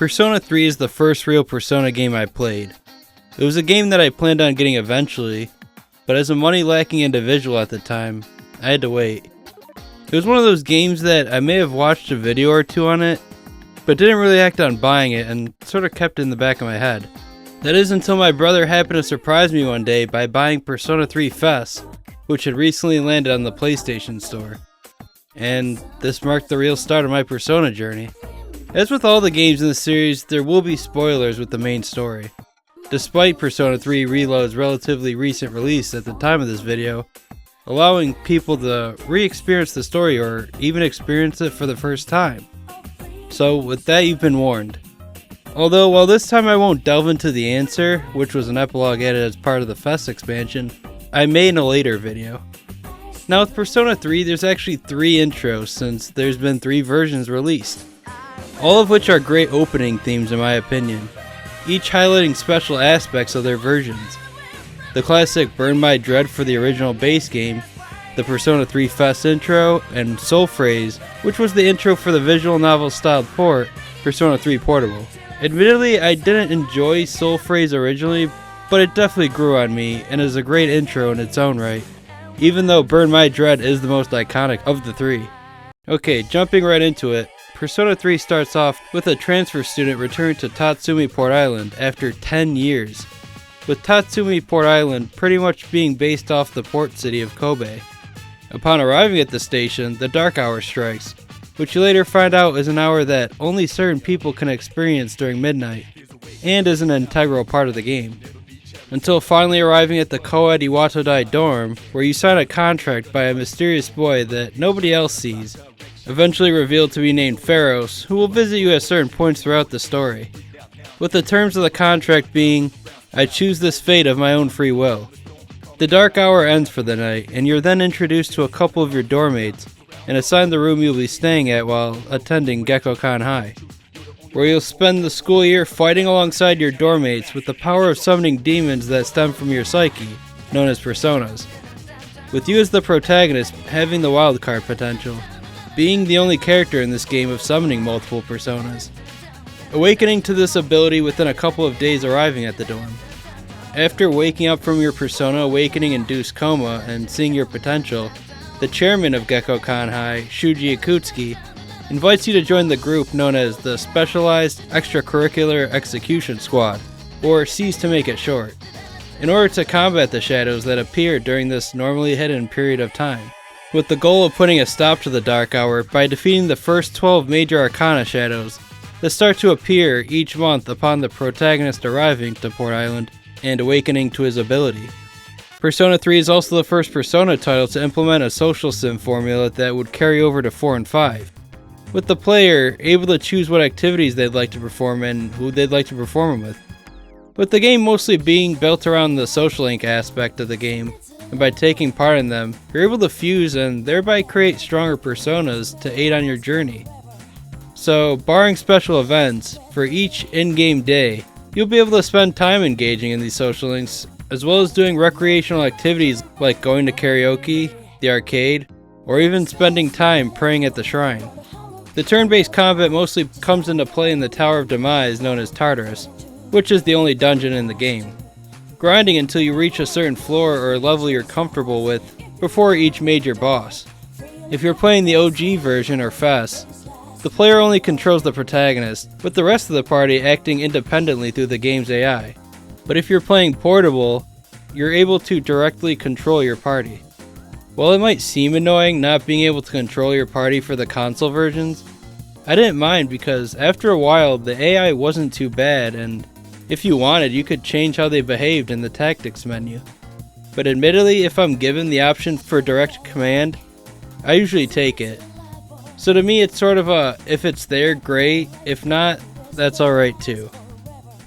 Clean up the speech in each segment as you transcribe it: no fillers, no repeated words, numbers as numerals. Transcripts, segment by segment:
Persona 3 is the first real Persona game I played. It was a game that I planned on getting eventually, but as a money-lacking individual at the time, I had to wait. It was one of those games that I may have watched a video or two on it, but didn't really act on buying it and sort of kept it in the back of my head. That is until my brother happened to surprise me one day by buying Persona 3 FES, which had recently landed on the PlayStation Store. And this marked the real start of my Persona journey. As with all the games in the series, there will be spoilers with the main story. Despite Persona 3 Reload's relatively recent release at the time of this video, allowing people to re-experience the story or even experience it for the first time. So with that, you've been warned. Although while this time I won't delve into the answer, which was an epilogue added as part of the FES expansion, I may in a later video. Now with Persona 3, there's actually 3 intros since there's been 3 versions released. All of which are great opening themes in my opinion, each highlighting special aspects of their versions. The classic Burn My Dread for the original base game, the Persona 3 FES intro, and Soul Phrase, which was the intro for the visual novel styled port, Persona 3 Portable. Admittedly, I didn't enjoy Soul Phrase originally, but it definitely grew on me and is a great intro in its own right, even though Burn My Dread is the most iconic of the 3. Okay, jumping right into it, Persona 3 starts off with a transfer student returning to Tatsumi Port Island after 10 years, with Tatsumi Port Island pretty much being based off the port city of Kobe. Upon arriving at the station, the dark hour strikes, which you later find out is an hour that only certain people can experience during midnight, and is an integral part of the game. Until finally arriving at the co-ed Iwatodai dorm, where you sign a contract by a mysterious boy that nobody else sees, eventually revealed to be named Pharos, who will visit you at certain points throughout the story, with the terms of the contract being, I choose this fate of my own free will. The dark hour ends for the night, and you're then introduced to a couple of your dorm mates, and assigned the room you'll be staying at while attending Gekkoukan High, where you'll spend the school year fighting alongside your dorm mates with the power of summoning demons that stem from your psyche, known as personas, with you as the protagonist having the wildcard potential, being the only character in this game of summoning multiple personas, awakening to this ability within a couple of days arriving at the dorm. After waking up from your persona awakening-induced coma and seeing your potential, the chairman of Gekkoukan High, Shuji Ikutsuki, invites you to join the group known as the Specialized Extracurricular Execution Squad, or SEES to make it short, in order to combat the shadows that appear during this normally hidden period of time, with the goal of putting a stop to the Dark Hour by defeating the first 12 major Arcana shadows that start to appear each month upon the protagonist arriving to Port Island and awakening to his ability. Persona 3 is also the first Persona title to implement a social sim formula that would carry over to 4 and 5, with the player able to choose what activities they'd like to perform and who they'd like to perform them with. With the game mostly being built around the social link aspect of the game, and by taking part in them, you're able to fuse and thereby create stronger personas to aid on your journey. So, barring special events, for each in-game day, you'll be able to spend time engaging in these social links, as well as doing recreational activities like going to karaoke, the arcade, or even spending time praying at the shrine. The turn-based combat mostly comes into play in the Tower of Demise known as Tartarus, which is the only dungeon in the game, grinding until you reach a certain floor or level you're comfortable with before each major boss. If you're playing the OG version or FES, the player only controls the protagonist, with the rest of the party acting independently through the game's AI. But if you're playing Portable, you're able to directly control your party. While it might seem annoying not being able to control your party for the console versions, I didn't mind because after a while the AI wasn't too bad, and if you wanted, you could change how they behaved in the tactics menu. But admittedly, if I'm given the option for direct command, I usually take it. So to me, it's sort of a, if it's there, great. If not, that's alright too.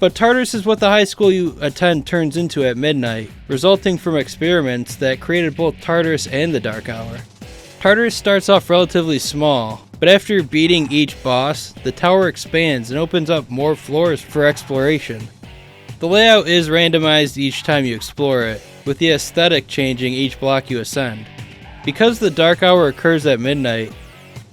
But Tartarus is what the high school you attend turns into at midnight, resulting from experiments that created both Tartarus and the Dark Hour. Tartarus starts off relatively small, but after beating each boss, the tower expands and opens up more floors for exploration. The layout is randomized each time you explore it, with the aesthetic changing each block you ascend. Because the Dark Hour occurs at midnight,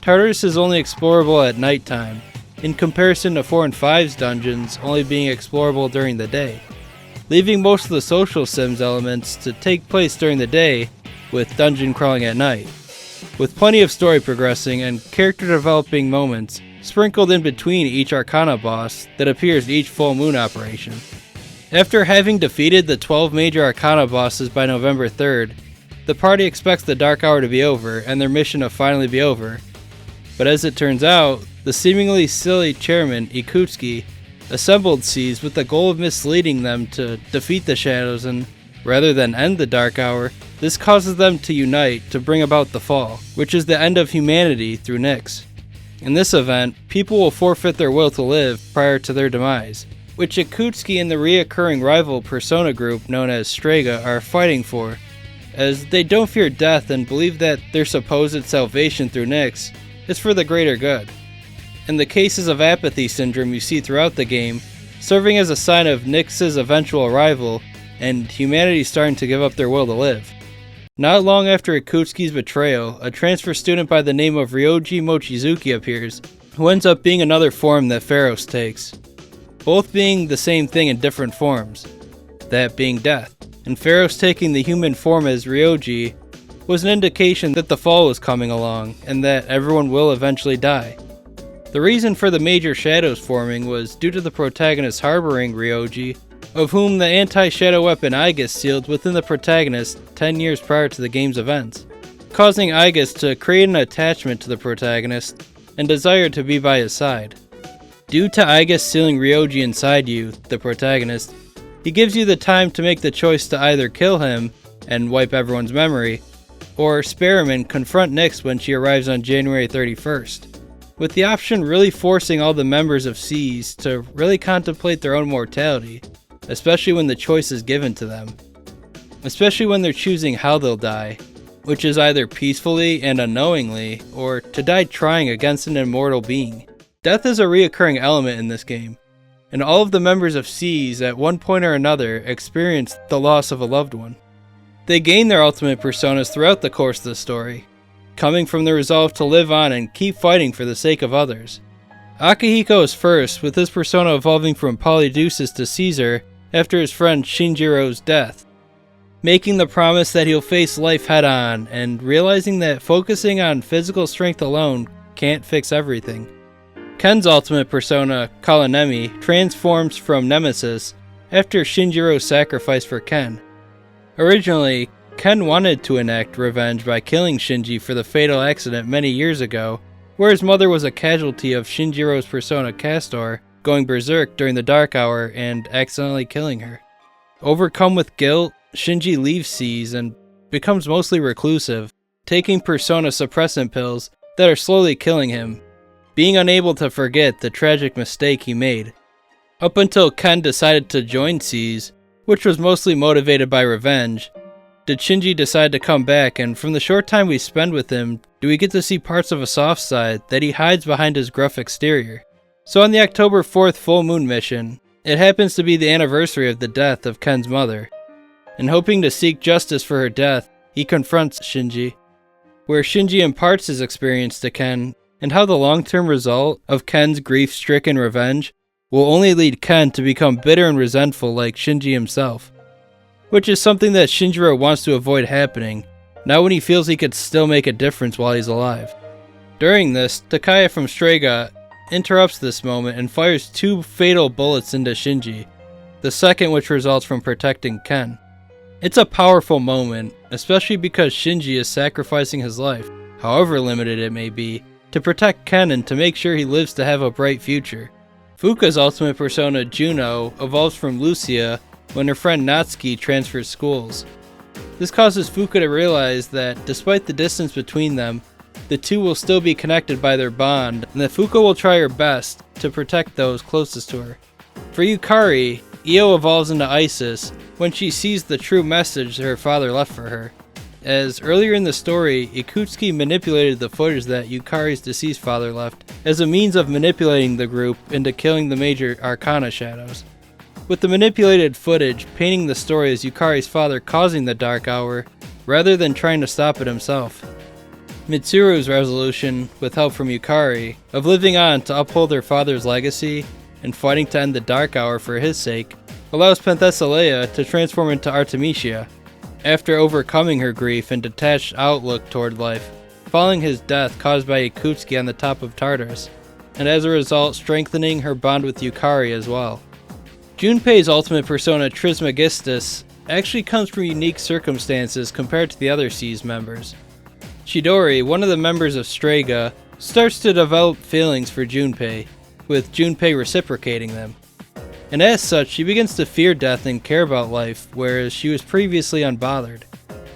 Tartarus is only explorable at nighttime, in comparison to 4 and 5's dungeons only being explorable during the day, leaving most of the social sims elements to take place during the day with dungeon crawling at night, with plenty of story progressing and character developing moments sprinkled in between each Arcana boss that appears each full moon operation. After having defeated the 12 major Arcana bosses by November 3rd, the party expects the Dark Hour to be over and their mission to finally be over. But as it turns out, the seemingly silly chairman, Ikutsuki, assembled Seas with the goal of misleading them to defeat the shadows, and rather than end the Dark Hour, this causes them to unite to bring about the fall, which is the end of humanity through Nyx. In this event, people will forfeit their will to live prior to their demise, which Ikutsuki and the reoccurring rival persona group known as Strega are fighting for, as they don't fear death and believe that their supposed salvation through Nyx is for the greater good. In the cases of apathy syndrome you see throughout the game, serving as a sign of Nyx's eventual arrival and humanity starting to give up their will to live. Not long after Ikutsuki's betrayal, a transfer student by the name of Ryoji Mochizuki appears, who ends up being another form that Pharos takes, both being the same thing in different forms, that being death, and Pharos taking the human form as Ryoji was an indication that the fall was coming along and that everyone will eventually die. The reason for the major shadows forming was due to the protagonist harboring Ryoji, of whom the anti-shadow weapon Aegis sealed within the protagonist 10 years prior to the game's events, causing Aegis to create an attachment to the protagonist and desire to be by his side. Due to Aegis sealing Ryoji inside you, the protagonist, he gives you the time to make the choice to either kill him and wipe everyone's memory, or spare him and confront Nyx when she arrives on January 31st, with the option really forcing all the members of Seas to really contemplate their own mortality, especially when the choice is given to them. Especially when they're choosing how they'll die, which is either peacefully and unknowingly, or to die trying against an immortal being. Death is a reoccurring element in this game, and all of the members of Seas at one point or another experience the loss of a loved one. They gain their ultimate personas throughout the course of the story, coming from the resolve to live on and keep fighting for the sake of others. Akihiko is first, with his persona evolving from Polydeuces to Caesar after his friend Shinjiro's death, making the promise that he'll face life head-on and realizing that focusing on physical strength alone can't fix everything. Ken's ultimate persona, Kalanemi, transforms from Nemesis after Shinjiro's sacrifice for Ken. Originally, Ken wanted to enact revenge by killing Shinji for the fatal accident many years ago, where his mother was a casualty of Shinjiro's persona Castor going berserk during the Dark Hour and accidentally killing her. Overcome with guilt, Shinji leaves Seas and becomes mostly reclusive, taking persona suppressant pills that are slowly killing him, being unable to forget the tragic mistake he made. Up until Ken decided to join Seas, which was mostly motivated by revenge, did Shinji decide to come back, and from the short time we spend with him, do we get to see parts of a soft side that he hides behind his gruff exterior. So on the October 4th full moon mission, it happens to be the anniversary of the death of Ken's mother, and hoping to seek justice for her death, he confronts Shinji, where Shinji imparts his experience to Ken, and how the long-term result of Ken's grief-stricken revenge will only lead Ken to become bitter and resentful like Shinji himself, which is something that Shinjiro wants to avoid happening, now when he feels he could still make a difference while he's alive. During this, Takaya from Strega interrupts this moment and fires 2 fatal bullets into Shinji, the second which results from protecting Ken. It's a powerful moment, especially because Shinji is sacrificing his life, however limited it may be, to protect Ken and to make sure he lives to have a bright future. Fuka's ultimate persona, Juno, evolves from Lucia when her friend Natsuki transfers schools. This causes Fuka to realize that, despite the distance between them, the two will still be connected by their bond, and that Fuka will try her best to protect those closest to her. For Yukari, Io evolves into Isis when she sees the true message her father left for her, as earlier in the story, Ikutsuki manipulated the footage that Yukari's deceased father left as a means of manipulating the group into killing the major Arcana shadows, with the manipulated footage painting the story as Yukari's father causing the Dark Hour rather than trying to stop it himself. Mitsuru's resolution, with help from Yukari, of living on to uphold her father's legacy and fighting to end the Dark Hour for his sake, allows Penthesilea to transform into Artemisia, after overcoming her grief and detached outlook toward life, following his death caused by Yakutsuki on the top of Tartarus, and as a result strengthening her bond with Yukari as well. Junpei's ultimate persona Trismegistus actually comes from unique circumstances compared to the other SEES members. Chidori, one of the members of Strega, starts to develop feelings for Junpei, with Junpei reciprocating them. And as such, she begins to fear death and care about life, whereas she was previously unbothered.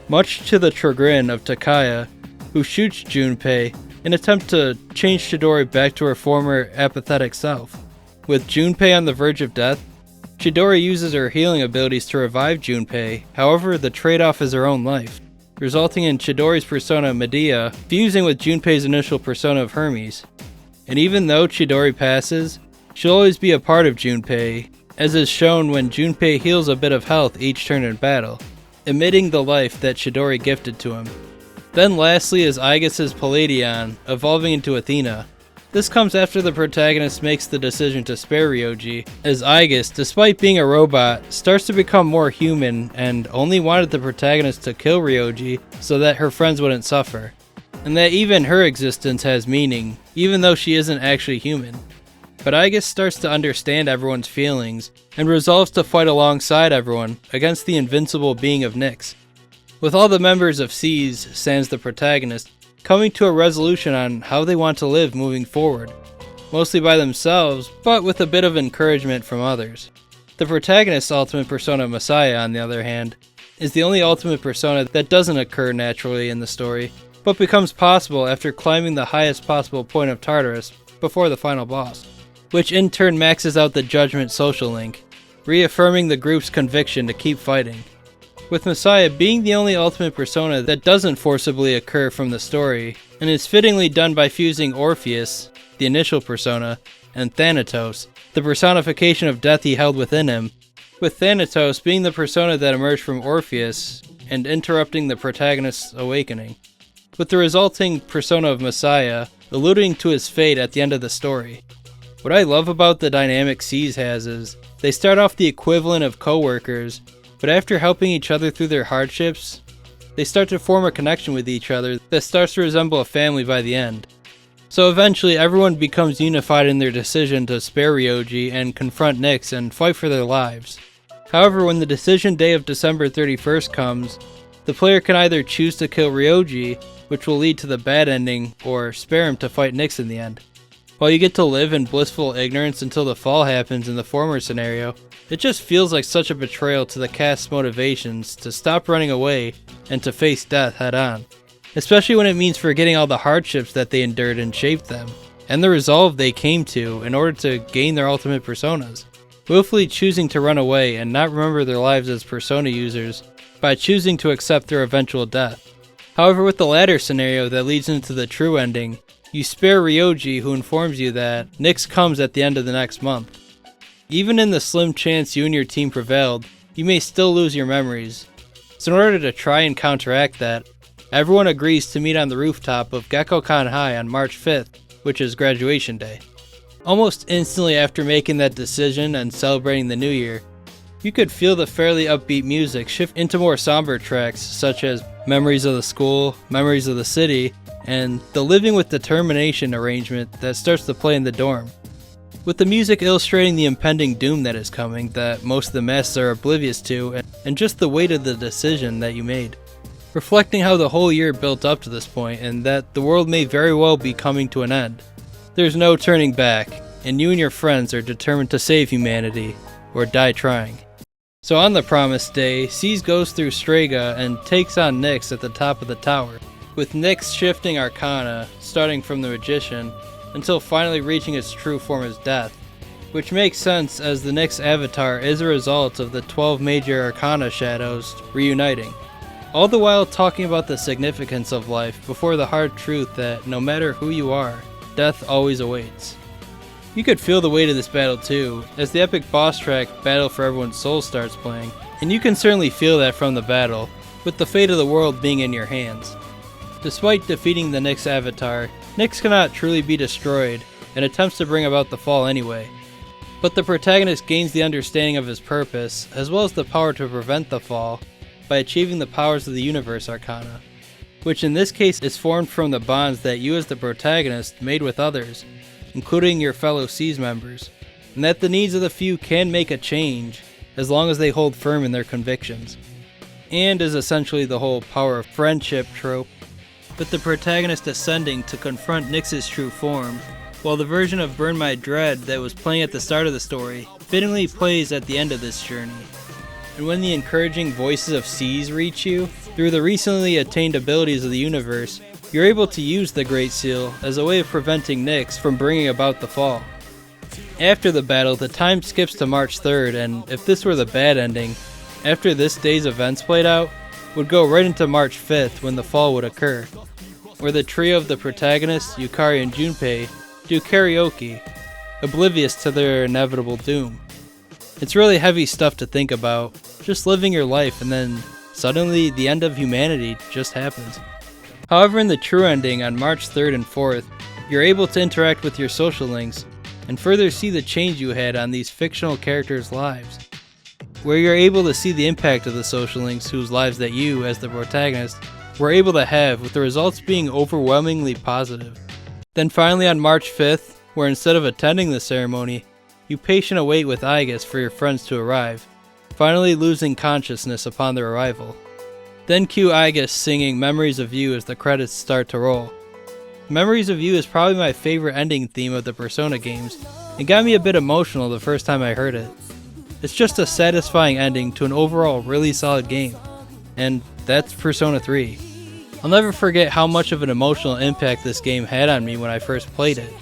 Much to the chagrin of Takaya, who shoots Junpei in an attempt to change Chidori back to her former apathetic self. With Junpei on the verge of death, Chidori uses her healing abilities to revive Junpei, however the trade-off is her own life, resulting in Chidori's persona Medea fusing with Junpei's initial persona of Hermes. And even though Chidori passes, she'll always be a part of Junpei, as is shown when Junpei heals a bit of health each turn in battle, emitting the life that Chidori gifted to him. Then lastly is Aegis's Palladion, evolving into Athena. This comes after the protagonist makes the decision to spare Ryoji, as Aegis, despite being a robot, starts to become more human and only wanted the protagonist to kill Ryoji so that her friends wouldn't suffer, and that even her existence has meaning, even though she isn't actually human. But Aegis starts to understand everyone's feelings and resolves to fight alongside everyone against the invincible being of Nyx. With all the members of SEES, sans the protagonist, coming to a resolution on how they want to live moving forward, mostly by themselves, but with a bit of encouragement from others. The protagonist's ultimate persona, Messiah, on the other hand, is the only ultimate persona that doesn't occur naturally in the story, but becomes possible after climbing the highest possible point of Tartarus before the final boss, which in turn maxes out the Judgment social link, reaffirming the group's conviction to keep fighting. With Messiah being the only ultimate persona that doesn't forcibly occur from the story, and is fittingly done by fusing Orpheus, the initial persona, and Thanatos, the personification of death he held within him, with Thanatos being the persona that emerged from Orpheus and interrupting the protagonist's awakening, with the resulting persona of Messiah alluding to his fate at the end of the story. What I love about the dynamic SEES has is, they start off the equivalent of co-workers, but after helping each other through their hardships, they start to form a connection with each other that starts to resemble a family by the end. So eventually everyone becomes unified in their decision to spare Ryoji and confront Nyx and fight for their lives. However, when the decision day of December 31st comes, the player can either choose to kill Ryoji, which will lead to the bad ending, or spare him to fight Nyx in the end. While you get to live in blissful ignorance until the fall happens in the former scenario, it just feels like such a betrayal to the cast's motivations to stop running away and to face death head on, especially when it means forgetting all the hardships that they endured and shaped them, and the resolve they came to in order to gain their ultimate personas, willfully choosing to run away and not remember their lives as persona users by choosing to accept their eventual death. However, with the latter scenario that leads into the true ending, you spare Ryoji, who informs you that Nyx comes at the end of the next month. Even in the slim chance you and your team prevailed, you may still lose your memories. So in order to try and counteract that, everyone agrees to meet on the rooftop of Gekkokan High on March 5th, which is graduation day. Almost instantly after making that decision and celebrating the new year, you could feel the fairly upbeat music shift into more somber tracks such as Memories of the School, Memories of the City, and the Living with Determination arrangement that starts to play in the dorm, with the music illustrating the impending doom that is coming that most of the masses are oblivious to, and just the weight of the decision that you made, reflecting how the whole year built up to this point and that the world may very well be coming to an end. There's no turning back, and you and your friends are determined to save humanity, or die trying. So on the promised day, SEES goes through Strega and takes on Nyx at the top of the tower, with Nyx shifting arcana, starting from the Magician, until finally reaching its true form as Death, which makes sense as the Nyx avatar is a result of the 12 major arcana shadows reuniting, all the while talking about the significance of life before the hard truth that no matter who you are, death always awaits. You could feel the weight of this battle too, as the epic boss track Battle for Everyone's Soul starts playing, and you can certainly feel that from the battle, with the fate of the world being in your hands. Despite defeating the Nyx avatar, Nyx cannot truly be destroyed and attempts to bring about the fall anyway. But the protagonist gains the understanding of his purpose, as well as the power to prevent the fall, by achieving the powers of the Universe Arcana, which in this case is formed from the bonds that you as the protagonist made with others, including your fellow SEAS members, and that the needs of the few can make a change as long as they hold firm in their convictions, and is essentially the whole power of friendship trope, with the protagonist ascending to confront Nyx's true form, while the version of Burn My Dread that was playing at the start of the story fittingly plays at the end of this journey. And when the encouraging voices of SEAS reach you, through the recently attained abilities of the universe, you're able to use the Great Seal as a way of preventing Nyx from bringing about the fall. After the battle, the time skips to March 3rd, and if this were the bad ending, after this day's events played out, would go right into March 5th when the fall would occur, where the trio of the protagonists, Yukari and Junpei, do karaoke, oblivious to their inevitable doom. It's really heavy stuff to think about, just living your life and then suddenly the end of humanity just happens. However, in the true ending on March 3rd and 4th, you're able to interact with your social links and further see the change you had on these fictional characters' lives, where you're able to see the impact of the social links whose lives that you, as the protagonist, were able to have, with the results being overwhelmingly positive. Then finally on March 5th, where instead of attending the ceremony, you patient await with Aigis for your friends to arrive, finally losing consciousness upon their arrival. Then cue Aigis singing Memories of You as the credits start to roll. Memories of You is probably my favorite ending theme of the Persona games, and got me a bit emotional the first time I heard it. It's just a satisfying ending to an overall really solid game, and that's Persona 3. I'll never forget how much of an emotional impact this game had on me when I first played it.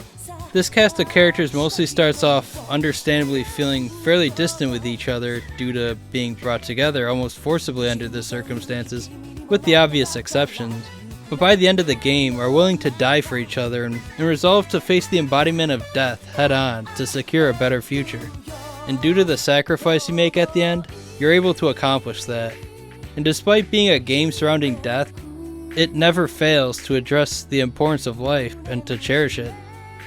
This cast of characters mostly starts off understandably feeling fairly distant with each other due to being brought together almost forcibly under the circumstances, with the obvious exceptions, but by the end of the game are willing to die for each other and resolve to face the embodiment of death head on to secure a better future. And due to the sacrifice you make at the end, you're able to accomplish that. And despite being a game surrounding death, it never fails to address the importance of life and to cherish it.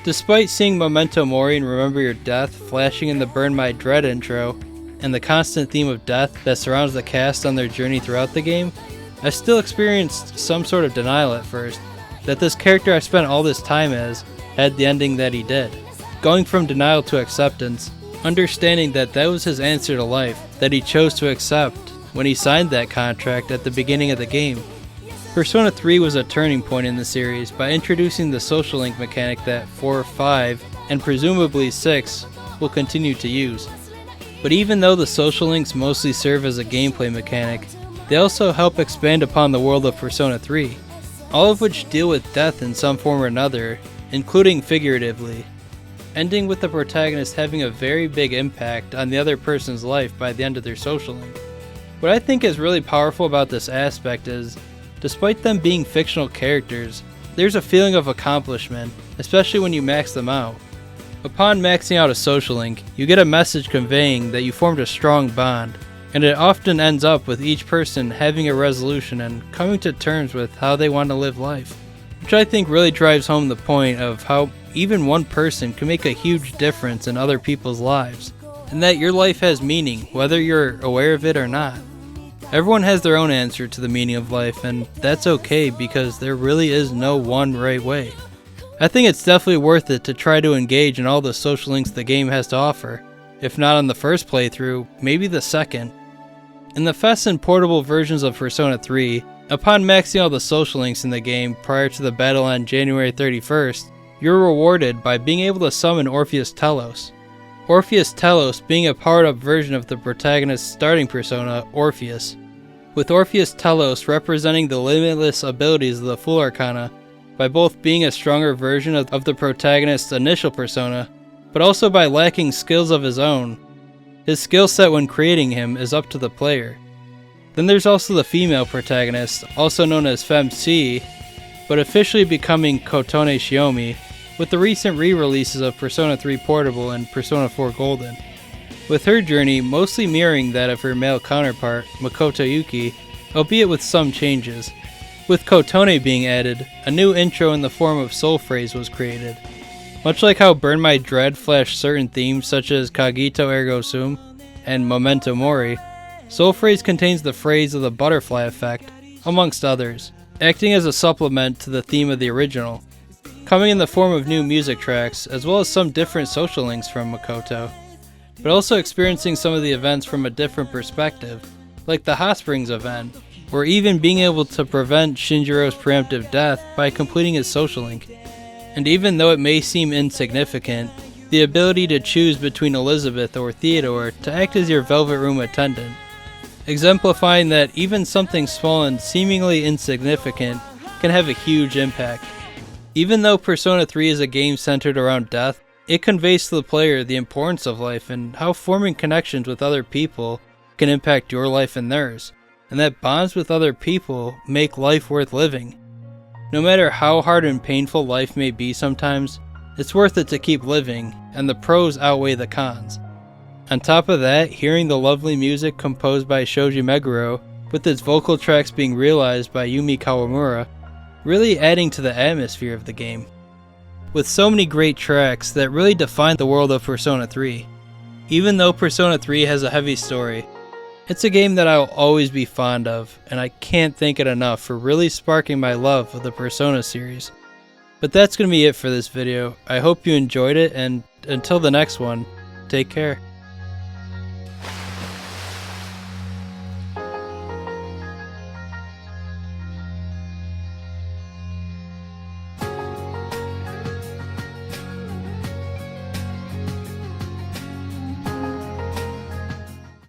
Despite seeing Memento Mori and Remember Your Death flashing in the Burn My Dread intro, and the constant theme of death that surrounds the cast on their journey throughout the game, I still experienced some sort of denial at first, that this character I spent all this time as had the ending that he did. Going from denial to acceptance, understanding that that was his answer to life, that he chose to accept when he signed that contract at the beginning of the game. Persona 3 was a turning point in the series by introducing the social link mechanic that 4, 5, and presumably 6 will continue to use. But even though the social links mostly serve as a gameplay mechanic, they also help expand upon the world of Persona 3, all of which deal with death in some form or another, including figuratively, ending with the protagonist having a very big impact on the other person's life by the end of their social link. What I think is really powerful about this aspect is, despite them being fictional characters, there's a feeling of accomplishment, especially when you max them out. Upon maxing out a social link, you get a message conveying that you formed a strong bond, and it often ends up with each person having a resolution and coming to terms with how they want to live life, which I think really drives home the point of how even one person can make a huge difference in other people's lives, and that your life has meaning whether you're aware of it or not. Everyone has their own answer to the meaning of life, and that's okay because there really is no one right way. I think it's definitely worth it to try to engage in all the social links the game has to offer, if not on the first playthrough, maybe the second. In the FES and portable versions of Persona 3, upon maxing all the social links in the game prior to the battle on January 31st, you're rewarded by being able to summon Orpheus Telos. Orpheus Telos being a powered-up version of the protagonist's starting persona, Orpheus, with Orpheus Telos representing the limitless abilities of the Full Arcana by both being a stronger version of the protagonist's initial persona, but also by lacking skills of his own. His skill set when creating him is up to the player. Then there's also the female protagonist, also known as Fem-C, but officially becoming Kotone Shiomi, with the recent re-releases of Persona 3 Portable and Persona 4 Golden, with her journey mostly mirroring that of her male counterpart, Makoto Yuki, albeit with some changes. With Kotone being added, a new intro in the form of soul phrase was created. Much like how Burn My Dread flashed certain themes such as Cogito Ergo Sum and Memento Mori, soul phrase contains the phrase of the butterfly effect, amongst others, acting as a supplement to the theme of the original, coming in the form of new music tracks as well as some different social links from Makoto, but also experiencing some of the events from a different perspective, like the Hot Springs event, or even being able to prevent Shinjiro's preemptive death by completing his social link. And even though it may seem insignificant, the ability to choose between Elizabeth or Theodore to act as your Velvet Room attendant, exemplifying that even something small and seemingly insignificant can have a huge impact. Even though Persona 3 is a game centered around death, it conveys to the player the importance of life and how forming connections with other people can impact your life and theirs, and that bonds with other people make life worth living. No matter how hard and painful life may be sometimes, it's worth it to keep living, and the pros outweigh the cons. On top of that, hearing the lovely music composed by Shoji Meguro, with its vocal tracks being realized by Yumi Kawamura, really adding to the atmosphere of the game. With so many great tracks that really define the world of Persona 3. Even though Persona 3 has a heavy story, it's a game that I'll always be fond of, and I can't thank it enough for really sparking my love of the Persona series. But that's going to be it for this video. I hope you enjoyed it, and until the next one, take care.